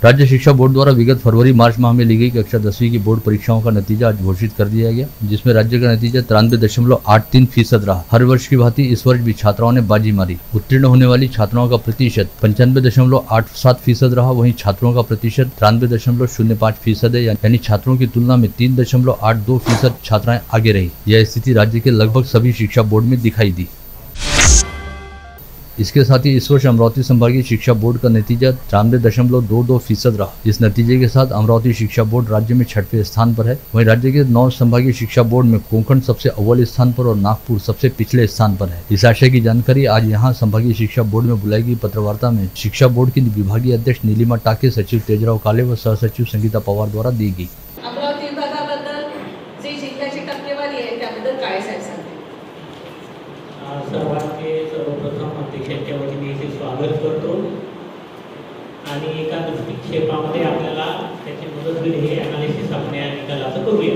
राज्य शिक्षा बोर्ड द्वारा विगत फरवरी मार्च माह में ली गई कक्षा 10वीं की बोर्ड परीक्षाओं का नतीजा आज घोषित कर दिया गया, जिसमें राज्य का नतीजा 93.83% रहा। हर वर्ष की भांति इस वर्ष भी छात्राओं ने बाजी मारी। उत्तीर्ण होने वाली छात्राओं का प्रतिशत 95.87% रहा। वहीं छात्रों का प्रतिशत 93.05% है, यानी छात्रों की तुलना में 3.82% छात्राएं आगे रही। यह स्थिति राज्य के लगभग सभी शिक्षा बोर्ड में दिखाई दी। इसके साथ ही इस वर्ष अमरावती संभागीय शिक्षा बोर्ड का नतीजा 93.22% रहा। इस नतीजे के साथ अमरावती शिक्षा बोर्ड राज्य में 6वें स्थान पर है। वहीं राज्य के 9 संभागीय शिक्षा बोर्ड में कोंकण सबसे अव्वल स्थान पर और नागपुर सबसे पिछले स्थान पर है। इस आशय की जानकारी आज यहां संभागीय शिक्षा बोर्ड में बुलाई गई पत्रवार्ता में शिक्षा बोर्ड की विभागीय अध्यक्ष नीलिमा टाके, सचिव तेजराव काले व सह सचिव संगीता पवार द्वारा दी गई। सर्वप्रथम अध्यक्षांच्या वतीने इथे स्वागत करतो आणि एका दृष्टिक्षेपामध्ये आपल्याला त्याची मदत होईल हे ॲनालिसिस आपण या निकालाचं करूया।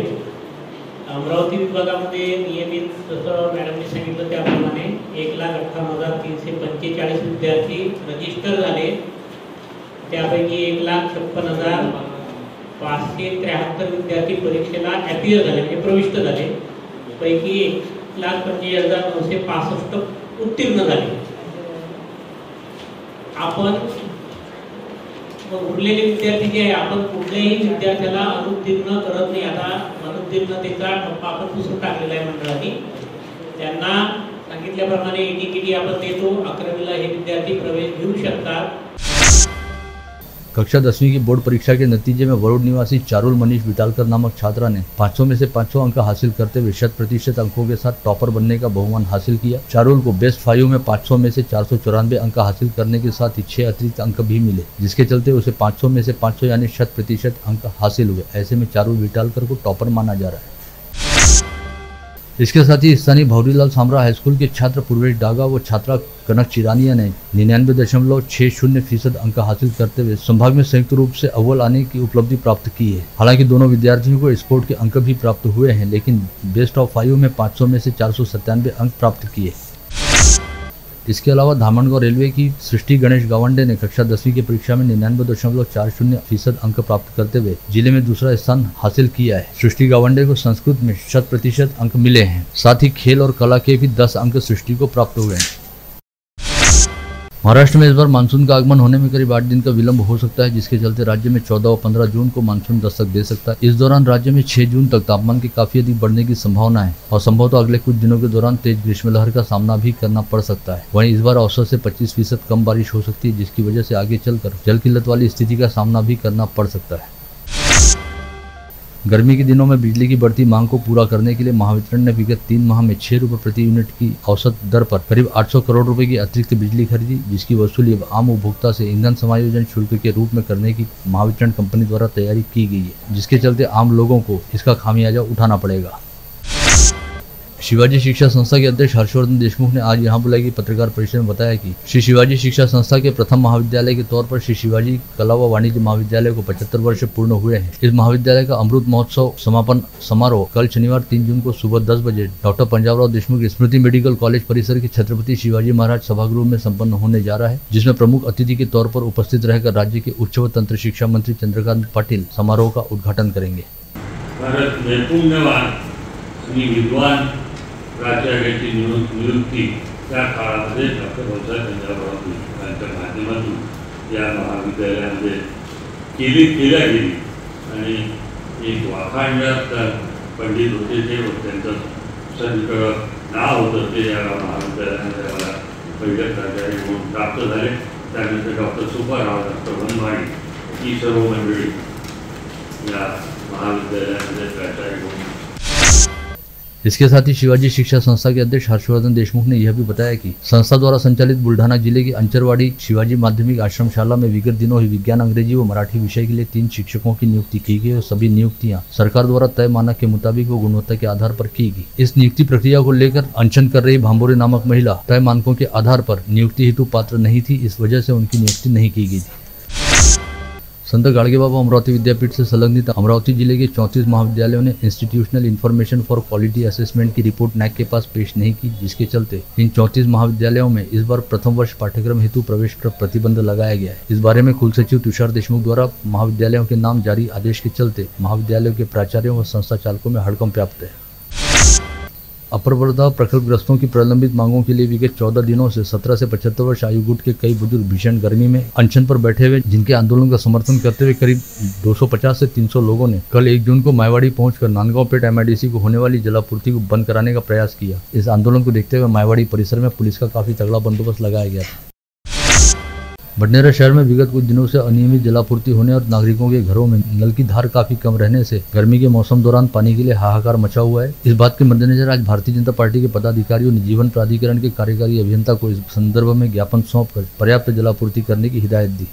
अमरावती विभागामध्ये नियमित जसं मॅडमने सांगितलं त्याप्रमाणे 1,58,345 विद्यार्थी रजिस्टर झाले। त्यापैकी 1,56,573 विद्यार्थी परीक्षेला ॲपियर झाले म्हणजे प्रविष्ट झाले। पैकी 1,25,965 उत्तीर्ण झाले। आपण उरलेले विद्यार्थी जे आहे आपण कुठल्याही विद्यार्थ्याला अनुत्तीर्ण करत नाही। आता अनुत्तीर्णतेचा टप्पा आपण पुसून टाकलेला आहे मंडळाने। त्यांना सांगितल्याप्रमाणे एटीकेटी आपण देतो। 11वीला हे विद्यार्थी प्रवेश घेऊ शकतात। कक्षा 10वीं की बोर्ड परीक्षा के नतीजे में वरुण निवासी चारुल मनीष बिटालकर नामक छात्रा ने 500 में से 500 अंक हासिल करते हुए 100% अंकों के साथ टॉपर बनने का बहुमान हासिल किया। चारुल को बेस्ट 5 में 500 में से 494 अंक हासिल करने के साथ ही 6 अतिरिक्त अंक भी मिले, जिसके चलते उसे 500 में से 500 यानी 100% अंक हासिल हुए। ऐसे में चारुल बिटालकर को टॉपर माना जा रहा है। इसके साथ ही स्थानीय भौरीलाल सामरा हाईस्कूल के छात्र पूर्वेश डागा व छात्रा कनक चिरानिया ने 99.60% अंक हासिल करते हुए संभाग में संयुक्त रूप से अव्वल आने की उपलब्धि प्राप्त की है। हालांकि दोनों विद्यार्थियों को स्पोर्ट के अंक भी प्राप्त हुए हैं, लेकिन बेस्ट ऑफ 5 में 500 में से 497 अंक प्राप्त किए। इसके अलावा धामनगांव रेलवे की सृष्टि गणेश गावंडे ने कक्षा 10वीं की परीक्षा में 99.40% अंक प्राप्त करते हुए जिले में दूसरा स्थान हासिल किया है। सृष्टि गावंडे को संस्कृत में 100% अंक मिले हैं। साथ ही खेल और कला के भी 10 अंक सृष्टि को प्राप्त हुए हैं। महाराष्ट्र में इस बार मानसून का आगमन होने में करीब 8 दिन का विलंब हो सकता है, जिसके चलते राज्य में 14 और 15 जून को मानसून दस्तक दे सकता है। इस दौरान राज्य में 6 जून तक तापमान की काफी अधिक बढ़ने की संभावना है और संभवतः अगले कुछ दिनों के दौरान तेज ग्रीष्म लहर का सामना भी करना पड़ सकता है। वहीं इस बार औसत से 25% कम बारिश हो सकती है, जिसकी वजह से आगे चलकर जल किल्लत वाली स्थिति का सामना भी करना पड़ सकता है। गर्मी के दिनों में बिजली की बढ़ती मांग को पूरा करने के लिए महावितरण ने विगत 3 माह में 6 रुपये प्रति यूनिट की औसत दर पर करीब 800 करोड़ रुपए की अतिरिक्त बिजली खरीदी, जिसकी वसूली अब आम उपभोक्ता से ईंधन समायोजन शुल्क के रूप में करने की महावितरण कंपनी द्वारा तैयारी की गई है, जिसके चलते आम लोगों को इसका खामियाजा उठाना पड़ेगा। शिवाजी शिक्षा संस्था के अध्यक्ष हर्षवर्धन देशमुख ने आज यहां बुलाई गई पत्रकार परिषद में बताया कि श्री शिवाजी शिक्षा संस्था के प्रथम महाविद्यालय के तौर पर श्री शिवाजी कला व वाणिज्य महाविद्यालय को 75 वर्ष पूर्ण हुए हैं। इस महाविद्यालय का अमृत महोत्सव समापन समारोह कल शनिवार 3 जून को सुबह 10 बजे डॉक्टर पंजाबराव देशमुख स्मृति मेडिकल कॉलेज परिसर के छत्रपति शिवाजी महाराज सभागृह में संपन्न होने जा रहा है, जिसमें प्रमुख अतिथि के तौर पर उपस्थित रहकर राज्य के उच्च व तंत्र शिक्षा मंत्री चंद्रकांत पाटिल समारोह का उद्घाटन करेंगे। प्राचार्याची नियुक्ती त्या काळामध्ये डॉक्टर बाबासाहेब पंजाबराव देशमुखांच्या माध्यमातून या महाविद्यालयामध्ये केल्या गेली आणि एक वाखाणण्यात पंडित होते ते त्यांचं सगळीकडं नाव होतं ते या महाविद्यालयामध्ये मला पहिले प्राचार्य म्हणून प्राप्त झाले। त्यानंतर डॉक्टर सुब्बाराव, डॉक्टर वनवाणी ही सर्व मंडळी या महाविद्यालयामध्ये प्राचार्य म्हणून। इसके साथ ही शिवाजी शिक्षा संस्था के अध्यक्ष हर्षवर्धन देशमुख ने यह भी बताया कि संस्था द्वारा संचालित बुल्ढाना जिले की अंचरवाड़ी शिवाजी माध्यमिक आश्रमशाला में विगत दिनों ही विज्ञान, अंग्रेजी व मराठी विषय के लिए 3 शिक्षकों की नियुक्ति की गई और सभी नियुक्तियां सरकार द्वारा तय मानक के मुताबिक व गुणवत्ता के आधार पर की गई। इस नियुक्ति प्रक्रिया को लेकर अनशन कर रही भांबोरे नामक महिला तय मानकों के आधार पर नियुक्ति हेतु पात्र नहीं थी, इस वजह से उनकी नियुक्ति नहीं की गई थी। संत गाडगे बाबा अमरावती विद्यापीठ से संलग्नित अमरावती जिले के 34 महाविद्यालयों ने institutional information for quality assessment की रिपोर्ट नैक के पास पेश नहीं की, जिसके चलते इन 34 महाविद्यालयों में इस बार प्रथम वर्ष पाठ्यक्रम हेतु प्रवेश पर प्रतिबंध लगाया गया है। इस बारे में कुलसचिव तुषार देशमुख द्वारा महाविद्यालयों के नाम जारी आदेश के चलते महाविद्यालयों के प्राचार्यों व संस्था चालकों में हड़कंप व्याप्त है। अपर वर्धा प्रखरग्रस्तों की प्रलंबित मांगों के लिए विगत 14 दिनों से 17 से 75 वर्ष आयु गुट के कई बुजुर्ग भीषण गर्मी में अनशन पर बैठे हुए, जिनके आंदोलन का समर्थन करते हुए करीब 250 से 300 लोगों ने कल 1 जून को मायवाड़ी पहुंचकर नांदगांवपेट MIDC को होने वाली जलापूर्ति को बंद कराने का प्रयास किया। इस आंदोलन को देखते हुए मायवाड़ी परिसर में पुलिस का काफी तगड़ा बंदोबस्त लगाया गया था। बडनेरा शहर में विगत कुछ दिनों से अनियमित जलापूर्ति होने और नागरिकों के घरों में नल की धार काफी कम रहने से गर्मी के मौसम दौरान पानी के लिए हाहाकार मचा हुआ है। इस बात के मद्देनजर आज भारतीय जनता पार्टी के पदाधिकारियों ने जीवन प्राधिकरण के कार्यकारी अभियंता को इस संदर्भ में ज्ञापन सौंपकर पर्याप्त जलापूर्ति करने की हिदायत दी।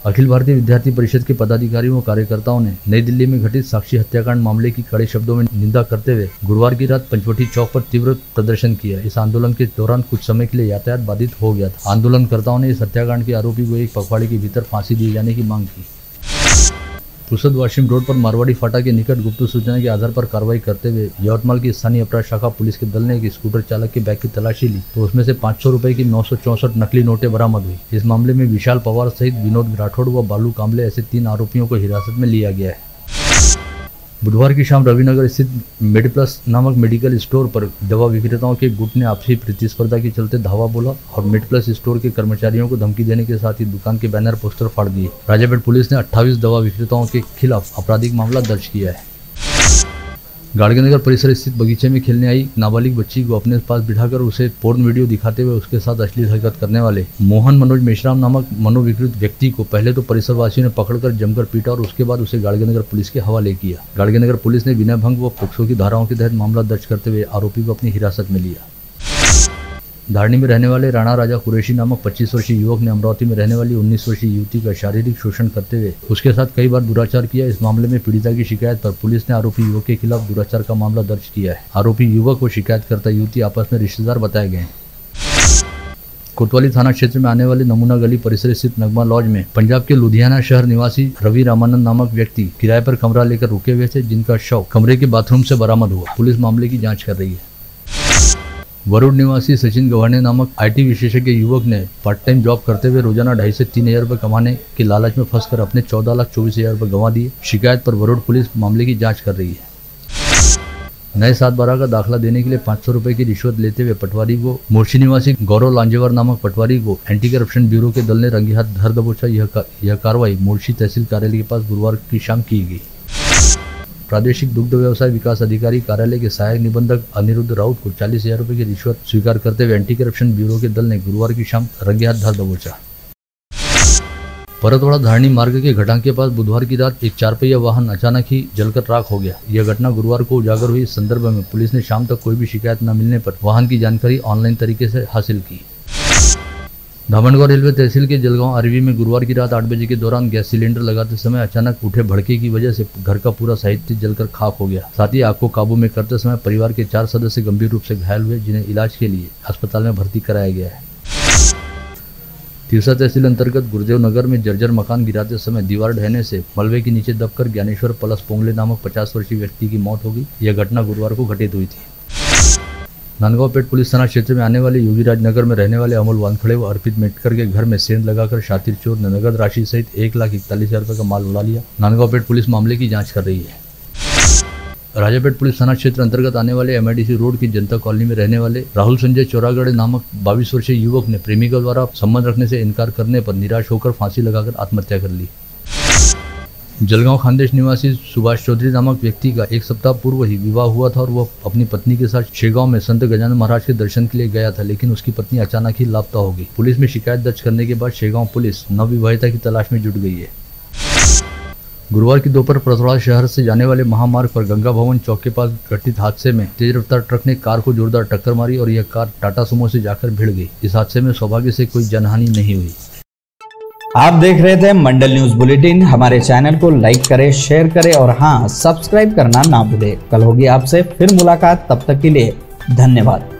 अखिल भारतीय विद्यार्थी परिषद के पदाधिकारियों व कार्यकर्ताओं ने नई दिल्ली में घटित साक्षी हत्याकांड मामले की कड़े शब्दों में निंदा करते हुए गुरुवार की रात पंचवटी चौक पर तीव्र प्रदर्शन किया। इस आंदोलन के दौरान कुछ समय के लिए यातायात बाधित हो गया था। आंदोलनकर्ताओं ने इस हत्याकांड के आरोपी को 1 पखवाड़े के भीतर फांसी दिए जाने की मांग की। पुसद वाशिम रोड पर मारवाड़ी फाटा के निकट गुप्त सूचना के आधार पर कार्रवाई करते हुए यवतमाल की स्थानीय अपराध शाखा पुलिस के दल ने एक स्कूटर चालक के बैग की तलाशी ली तो उसमें से 500 रुपए की 964 नकली नोटें बरामद हुई। इस मामले में विशाल पवार सहित विनोद राठौड़ व बालू कांबले ऐसे 3 आरोपियों को हिरासत में लिया गया है। बुधवार की शाम रविनगर स्थित मेडप्लस नामक मेडिकल स्टोर पर दवा विक्रेताओं के गुट ने आपसी प्रतिस्पर्धा के चलते धावा बोला और मेडप्लस स्टोर के कर्मचारियों को धमकी देने के साथ ही दुकान के बैनर पोस्टर फाड़ दिए। राजापेट पुलिस ने 28 दवा विक्रेताओं के खिलाफ आपराधिक मामला दर्ज किया है। गाड़गेनगर परिसर स्थित बगीचे में खेलने आई नाबालिग बच्ची को अपने पास बिठाकर उसे पोर्न वीडियो दिखाते हुए उसके साथ अश्लील हरकत करने वाले मोहन मनोज मेश्राम नामक मनोविकृत व्यक्ति को पहले तो परिसरवासियों ने पकड़कर जमकर पीटा और उसके बाद उसे गाड़गेनगर पुलिस के हवाले किया। गाड़गेनगर पुलिस ने विनय भंग व पोक्सो की धाराओं के तहत मामला दर्ज करते हुए आरोपी को अपनी हिरासत में लिया। धारणी में रहने वाले राणा राजा कुरैशी नामक 25 वर्षीय युवक ने अमरावती में रहने वाली 19 वर्षीय युवती का शारीरिक शोषण करते हुए उसके साथ कई बार दुराचार किया। इस मामले में पीड़िता की शिकायत पर पुलिस ने आरोपी युवक के खिलाफ दुराचार का मामला दर्ज किया है। आरोपी युवक व शिकायतकर्ता युवती आपस में रिश्तेदार बताए गए हैं। कोतवाली थाना क्षेत्र में आने वाले नमूना गली परिसर स्थित नगमा लॉज में पंजाब के लुधियाना शहर निवासी रवि रामानंद नामक व्यक्ति किराए पर कमरा लेकर रुके हुए थे, जिनका शव कमरे के बाथरूम से बरामद हुआ। पुलिस मामले की जाँच कर रही है। वरुण निवासी सचिन गवाने नामक IT विशेषज्ञ युवक ने पार्ट टाइम जॉब करते हुए रोजाना 2.5 से 3 हज़ार रुपये कमाने के लालच में फंसकर अपने 14,24,000 रुपये गंवा दिए। शिकायत पर वरुण पुलिस मामले की जांच कर रही है। नए 7/12 का दाखिला देने के लिए 500 रुपए की रिश्वत लेते हुए पटवारी को मोर्शी निवासी गौरव लांजेवर नामक पटवारी को एंटी करप्शन ब्यूरो के दल ने रंगे हाथ धर दबोचा। यह कार्रवाई मोर्शी तहसील कार्यालय के पास गुरुवार की शाम की गई। प्रादेशिक दुग्ध व्यवसाय विकास अधिकारी कार्यालय के सहायक निबंधक अनिरुद्ध राउत को 40,000 रुपए की रिश्वत स्वीकार करते हुए एंटी करप्शन ब्यूरो के दल ने गुरुवार की शाम रंगे हाथ धर दबोचा। परतवाड़ा धारणी मार्ग के घटांग के पास बुधवार की रात एक 4 पहिया वाहन अचानक ही जलकर राख हो गया। यह घटना गुरुवार को उजागर हुई। इस संदर्भ में पुलिस ने शाम तक कोई भी शिकायत न मिलने पर वाहन की जानकारी ऑनलाइन तरीके से हासिल की। धामनगांव रेलवे तहसील के जलगांव आरवी में गुरुवार की रात 8 बजे के दौरान गैस सिलेंडर लगाते समय अचानक उठे भड़के की वजह से घर का पूरा साहित्य जलकर खाक हो गया। साथ ही आग को काबू में करते समय परिवार के 4 सदस्य गंभीर रूप से घायल हुए, जिन्हें इलाज के लिए अस्पताल में भर्ती कराया गया है। तिरसा तहसील अंतर्गत गुरुदेव नगर में जर्जर मकान गिराते समय दीवार ढहने से मलबे के नीचे दबकर ज्ञानेश्वर पलस पोंगले नामक 50 वर्षीय व्यक्ति की मौत हो गई। यह घटना गुरुवार को घटित हुई थी। नांदगांवपेट पुलिस थाना क्षेत्र में आने वाले योगीराज नगर में रहने वाले अमोल वानखड़े व अर्पित मेटकर के घर में सेंध लगाकर शातिर चोर ने नगद राशि सहित 1,41,000 रुपये का माल उड़ा लिया। नांदगांवपेट पुलिस मामले की जांच कर रही है। राजापेट पुलिस थाना क्षेत्र अंतर्गत आने वाले MIDC रोड की जनता कॉलोनी में रहने वाले राहुल संजय चौरागड़े नामक 22 वर्षीय युवक ने प्रेमिका द्वारा संबंध रखने से इनकार करने पर निराश होकर फांसी लगाकर आत्महत्या कर ली। जलगांव खानदेश निवासी सुभाष चौधरी नामक व्यक्ति का 1 सप्ताह पूर्व ही विवाह हुआ था और वह अपनी पत्नी के साथ शेगांव में संत गजानन महाराज के दर्शन के लिए गया था, लेकिन उसकी पत्नी अचानक ही लापता हो गई। पुलिस में शिकायत दर्ज करने के बाद शेगांव पुलिस नवविवाहिता की तलाश में जुट गई है। गुरुवार की दोपहर परतवाड़ा शहर से जाने वाले महामार्ग पर गंगा भवन चौक के पास घटित हादसे में तेज रफ्तार ट्रक ने कार को जोरदार टक्कर मारी और यह कार टाटा सुमो से जाकर भिड़ गई। इस हादसे में सौभाग्य से कोई जनहानि नहीं हुई। आप देख रहे थे मंडल न्यूज बुलेटिन। हमारे चैनल को लाइक करें, शेयर करें और हाँ, सब्सक्राइब करना ना भूलें। कल होगी आपसे फिर मुलाकात, तब तक के लिए धन्यवाद।